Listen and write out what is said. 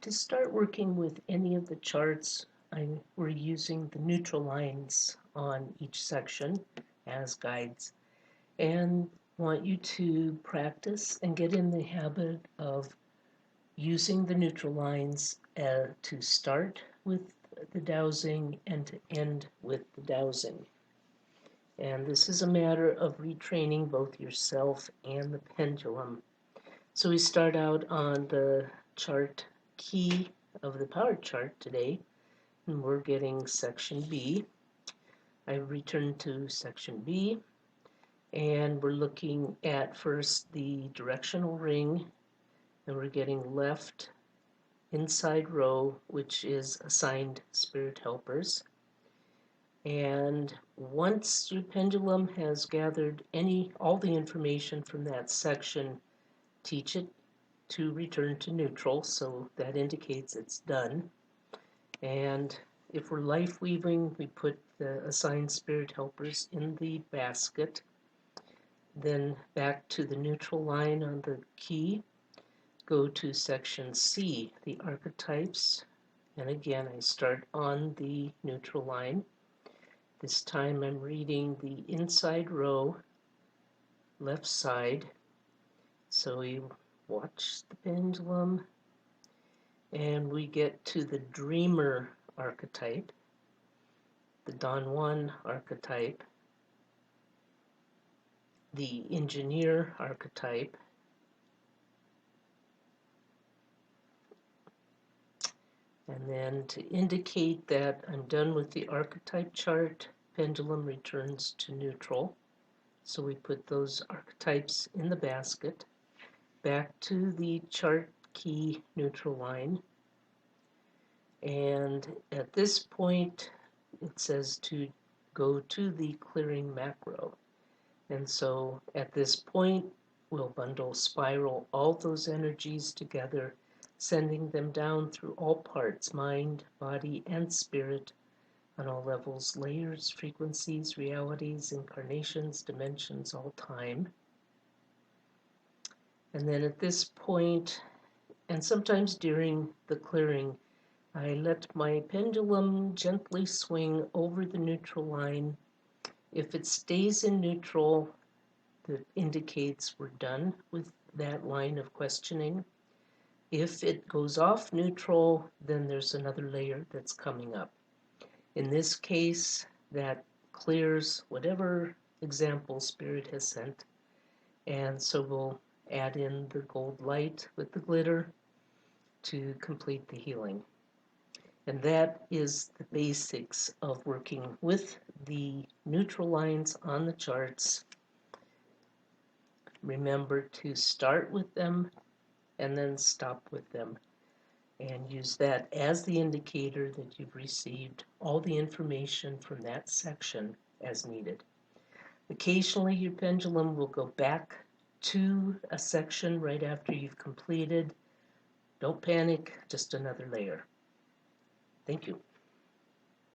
To start working with any of the charts, we're using the neutral lines on each section as guides, and want you to practice and get in the habit of using the neutral lines to start with the dowsing and to end with the dowsing. And this is a matter of retraining both yourself and the pendulum. So we start out on the chart key of the power chart today, and we're getting section B. I returned to section B, and we're looking at first the directional ring, and we're getting left inside row, which is assigned spirit helpers. And once your pendulum has gathered all the information from that section, teach it to return to neutral, so that indicates it's done. And if we're life weaving, we put the assigned spirit helpers in the basket, then back to the neutral line on the key, go to section C, the archetypes, and again I start on the neutral line. This time I'm reading the inside row, left side, so we watch the pendulum, and we get to the dreamer archetype, the Don Juan archetype, the engineer archetype, and then to indicate that I'm done with the archetype chart, pendulum returns to neutral. So we put those archetypes in the basket, back to the chart key neutral line, and at this point it says to go to the clearing macro. And so at this point we'll bundle spiral all those energies together, sending them down through all parts, mind, body, and spirit, on all levels, layers, frequencies, realities, incarnations, dimensions, all time. And then at this point, and sometimes during the clearing, I let my pendulum gently swing over the neutral line. If it stays in neutral, that indicates we're done with that line of questioning. If it goes off neutral, then there's another layer that's coming up. In this case, that clears whatever example Spirit has sent, and so we'll add in the gold light with the glitter to complete the healing. And that is the basics of working with the neutral lines on the charts. Remember to start with them and then stop with them, and use that as the indicator that you've received all the information from that section as needed. Occasionally your pendulum will go back to a section right after you've completed. Don't panic, just another layer. Thank you.